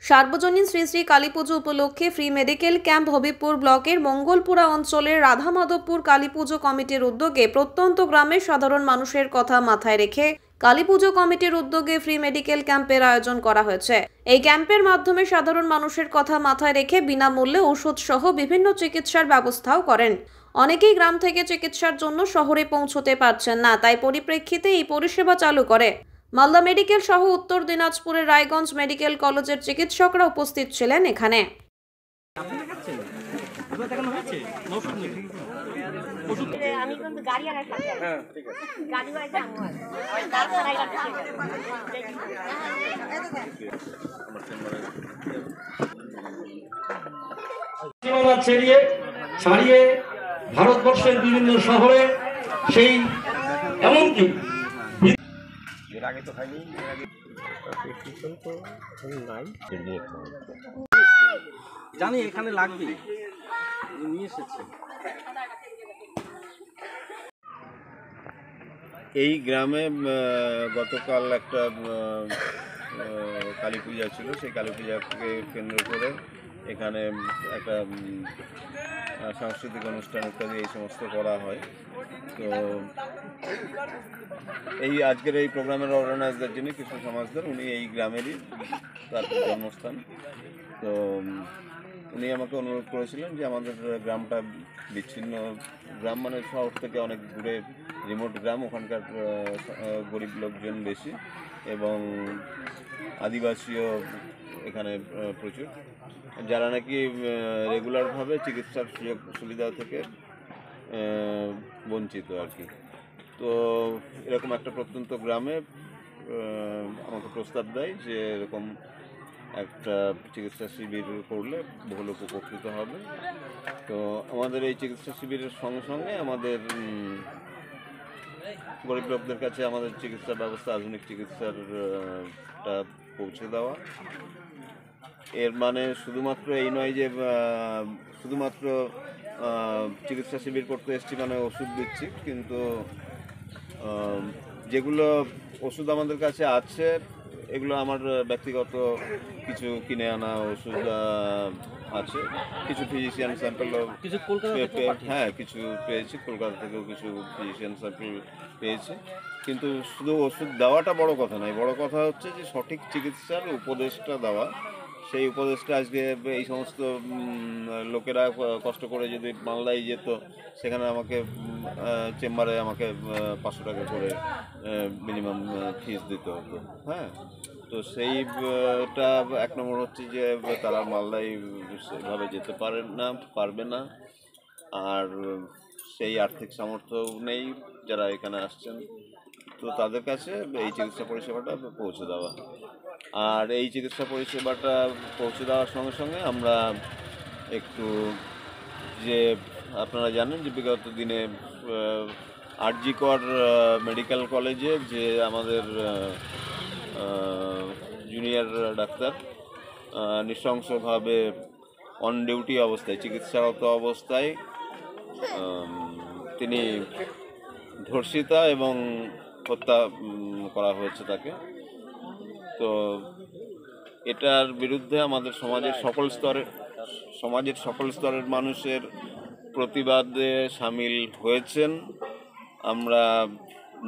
সার্বজনীন শ্রী শ্রী কালীপুজো উপলক্ষে free medical camp Habibpur ব্লকের মঙ্গলপুরা অঞ্চলের রাধামাধবপুর কালীপুজো কমিটির উদ্যোগে প্রত্যন্ত গ্রামের সাধারণ মানুষের কথা মাথায় রেখে কালীপুজো কমিটির উদ্যোগে ফ্রি মেডিকেল ক্যাম্পের আয়োজন করা হয়েছে। এই ক্যাম্পের মাধ্যমে সাধারণ মানুষের কথা মাথায় রেখে বিনামূল্যে ওষুধ সহ বিভিন্ন চিকিৎসার ব্যবস্থাও করেন। অনেকেই গ্রাম থেকে চিকিৎসার জন্য শহরে পৌঁছতে পারছেন না, তাই পরিপ্রেক্ষিতে এই পরিষেবা চালু করে মালদা মেডিকেল সহ উত্তর দিনাজপুরের রায়গঞ্জ মেডিকেল কলেজের চিকিৎসকরা উপস্থিত ছিলেন এখানে। ছাড়িয়ে ভারতবর্ষের বিভিন্ন শহরে সেই এমনকি জানি এখানে লাগবে নিয়ে এসেছি। এই গ্রামে গতকাল একটা কালী পূজা ছিল, সেই কালী পূজাকে কেন্দ্র করে এখানে একটা সাংস্কৃতিক অনুষ্ঠান ইত্যাদি এই সমস্ত করা হয়। তো এই আজকের এই প্রোগ্রামের অর্গানাইজার যিনি কৃষ্ণ সমাজদার, উনি এই গ্রামেরই তার জন্মস্থান। তো উনি আমাকে অনুরোধ করেছিলেন যে আমাদের গ্রামটা বিচ্ছিন্ন গ্রাম, মানে শহর থেকে অনেক দূরে রিমোট গ্রাম, ওখানকার গরিব লোকজন বেশি এবং আদিবাসীও এখানে প্রচুর, যারা নাকি রেগুলারভাবে চিকিৎসার সুযোগ সুবিধা থেকে বঞ্চিত আর কি। তো এরকম একটা প্রত্যন্ত গ্রামে আমাকে প্রস্তাব দেয় যে এরকম একটা চিকিৎসা শিবির করলে বহু লোক উপকৃত হবে। তো আমাদের এই চিকিৎসা শিবিরের সঙ্গে সঙ্গে আমাদের গরিব লোকদের কাছে আমাদের চিকিৎসা ব্যবস্থা, আধুনিক চিকিৎসারটা পৌঁছে দেওয়া। এর মানে শুধুমাত্র এই নয় যে শুধুমাত্র চিকিৎসা শিবির করতে এসেছি মানে ওষুধ দিচ্ছি, কিন্তু যেগুলো ওষুধ আমাদের কাছে আছে এগুলো আমার ব্যক্তিগত কিছু কিনে আনা ওষুধ আছে, কিছু ফিজিশিয়ান স্যাম্পেলও কিছু পেয়েছি, কলকাতা থেকেও কিছু ফিজিশিয়ান স্যাম্পেল পেয়েছি। কিন্তু শুধু ওষুধ দেওয়াটা বড় কথা নয়, বড় কথা হচ্ছে যে সঠিক চিকিৎসার উপদেশটা দেওয়া। সেই উপদেশটা আজকে এই সমস্ত লোকেরা কষ্ট করে যদি মালদায় যেত, সেখানে আমাকে চেম্বারে আমাকে 500 টাকা করে মিনিমাম ফিস দিতে হতো। হ্যাঁ, তো সেইটা এক নম্বর হচ্ছে যে তারা মালদায় সেভাবে যেতে পারবে না, আর সেই আর্থিক সামর্থ্য নেই যারা এখানে আসছেন। তো তাদের কাছে এই চিকিৎসা পরিষেবাটা পৌঁছে দেওয়া, আর এই চিকিৎসা পরিষেবাটা পৌঁছে দেওয়ার সঙ্গে সঙ্গে আমরা একটু, যে আপনারা জানেন যে বিগত দিনে আরজি কর মেডিকেল কলেজে যে আমাদের জুনিয়র ডাক্তার নৃশংসভাবে অন ডিউটি অবস্থায়, চিকিৎসারত অবস্থায় তিনি ধর্ষিতা এবং হত্যা করা হয়েছে তাকে। তো এটার বিরুদ্ধে আমাদের সমাজের সকল স্তরের মানুষের প্রতিবাদে সামিল হয়েছেন। আমরা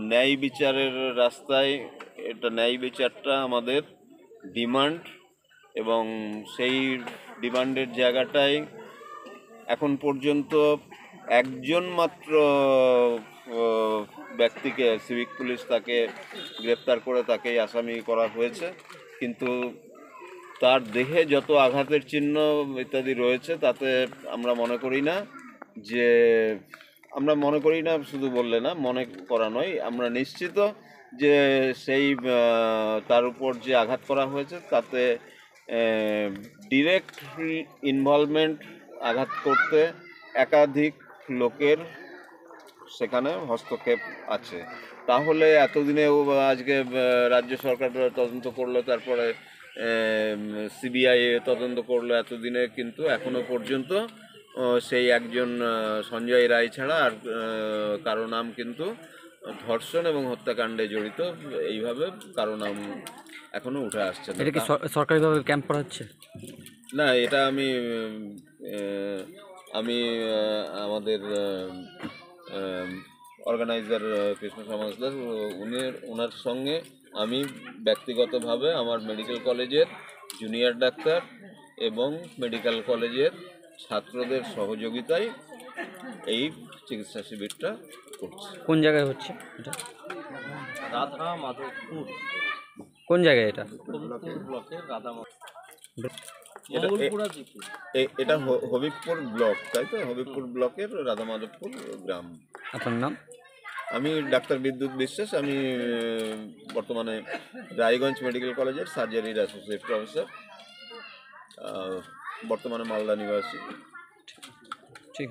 ন্যায় বিচারের রাস্তায়, এটা ন্যায় বিচারটা আমাদের ডিমান্ড, এবং সেই ডিমান্ডের জায়গাটায় এখন পর্যন্ত একজন মাত্র ব্যক্তিকে সিভিক পুলিশ তাকে গ্রেপ্তার করে তাকেই আসামি করা হয়েছে, কিন্তু তার দেহে যত আঘাতের চিহ্ন ইত্যাদি রয়েছে তাতে আমরা মনে করি না, শুধু বললে না, মনে করা নয়, আমরা নিশ্চিত যে সেই তার উপর যে আঘাত করা হয়েছে তাতে ডিরেক্ট ইনভলভমেন্ট, আঘাত করতে একাধিক লোকের সেখানে হস্তক্ষেপ আছে। তাহলে এতদিনেও আজকে রাজ্য সরকার তদন্ত করলো, তারপরে সিবিআই তদন্ত করলো, এতদিনে কিন্তু এখনো পর্যন্ত সেই একজন সঞ্জয় রায় ছাড়া আর কারো নাম কিন্তু ধর্ষণ এবং হত্যাকাণ্ডে জড়িত এইভাবে কারো নাম এখনো উঠে আসছে না। এটা কি সরকারিভাবে ক্যাম্প করা হচ্ছে? না, এটা আমি আমাদের অর্গানাইজার কৃষ্ণ সমাজদার ওনার সঙ্গে আমি ব্যক্তিগতভাবে আমার মেডিকেল কলেজের জুনিয়র ডাক্তার এবং মেডিকেল কলেজের ছাত্রদের সহযোগিতায় এই চিকিৎসা শিবিরটা করছি। কোন জায়গায় হচ্ছে এটা? রাধা মাধবপুর কোন জায়গায় এটা? ব্লকের রাধা এটা হবিবপুর ব্লক, তাই তো? হবিবপুর ব্লকের রাধা মাধবপুর গ্রাম। আপনার নাম? আমি ডাক্তার বিদ্যুৎ বিশ্বাস। আমি বর্তমানে রায়গঞ্জ মেডিকেল কলেজের সার্জারির অ্যাসোসিয়েট প্রফেসর, বর্তমানে মালদা নিবাসী। ঠিক।